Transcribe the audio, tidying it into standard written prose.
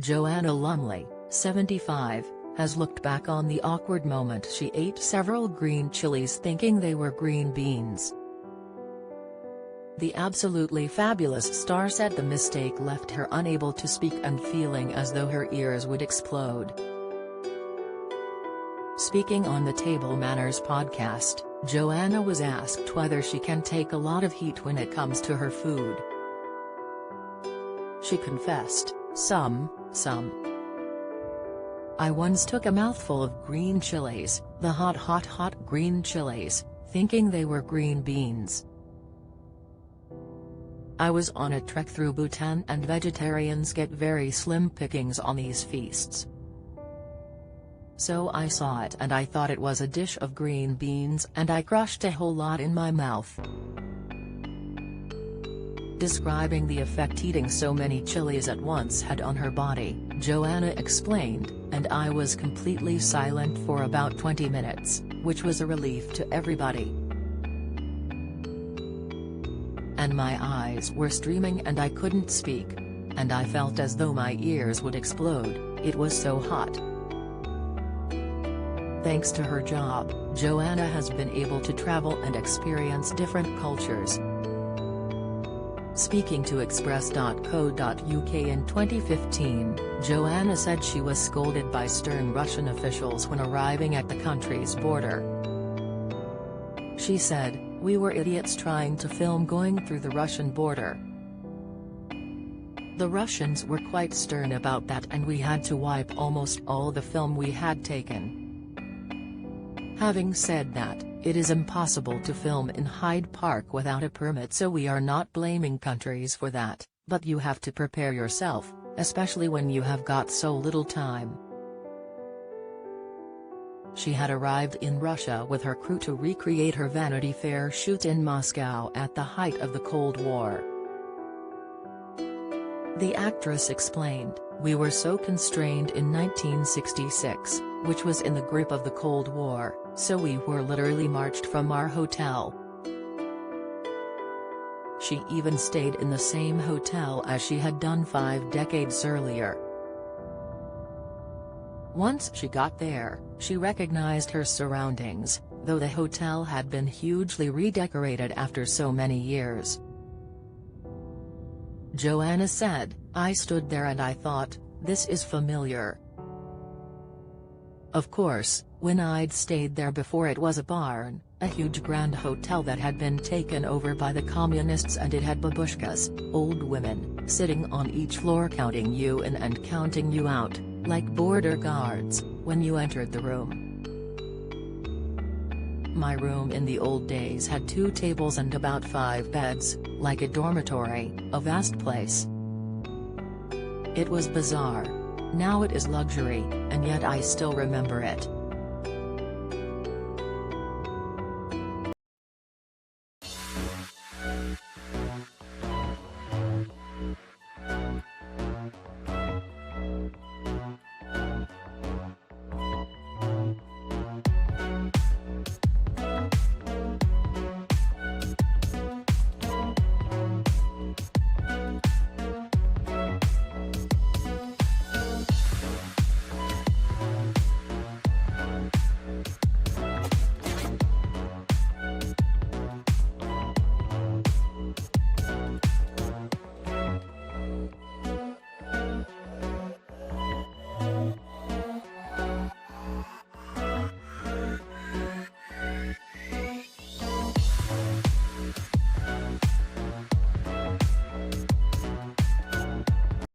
Joanna Lumley, 75, has looked back on the awkward moment she ate several green chilies thinking they were green beans. The absolutely fabulous star said the mistake left her unable to speak and feeling as though her ears would explode. Speaking on the Table Manners podcast, Joanna was asked whether she can take a lot of heat when it comes to her food. She confessed, Some. I once took a mouthful of green chilies, the hot green chilies, thinking they were green beans. I was on a trek through Bhutan and vegetarians get very slim pickings on these feasts. So I saw it and I thought it was a dish of green beans and I crushed a whole lot in my mouth. Describing the effect eating so many chilies at once had on her body, Joanna explained, and I was completely silent for about 20 minutes, which was a relief to everybody. And my eyes were streaming and I couldn't speak. And I felt as though my ears would explode, it was so hot. Thanks to her job, Joanna has been able to travel and experience different cultures. Speaking to Express.co.uk in 2015, Joanna said she was scolded by stern Russian officials when arriving at the country's border. She said, "We were idiots trying to film going through the Russian border. The Russians were quite stern about that and we had to wipe almost all the film we had taken." Having said that, it is impossible to film in Hyde Park without a permit, so we are not blaming countries for that, but you have to prepare yourself, especially when you have got so little time. She had arrived in Russia with her crew to recreate her Vanity Fair shoot in Moscow at the height of the Cold War. The actress explained, "We were so constrained in 1966, which was in the grip of the Cold War, so we were literally marched from our hotel." She even stayed in the same hotel as she had done 5 decades earlier. Once she got there, she recognized her surroundings, though the hotel had been hugely redecorated after so many years. Joanna said, "I stood there and I thought, this is familiar. Of course, when I'd stayed there before it was a barn, a huge grand hotel that had been taken over by the communists and it had babushkas, old women, sitting on each floor counting you in and counting you out, like border guards, when you entered the room. My room in the old days had 2 tables and about 5 beds, like a dormitory, a vast place. It was bizarre. Now it is luxury, and yet I still remember it."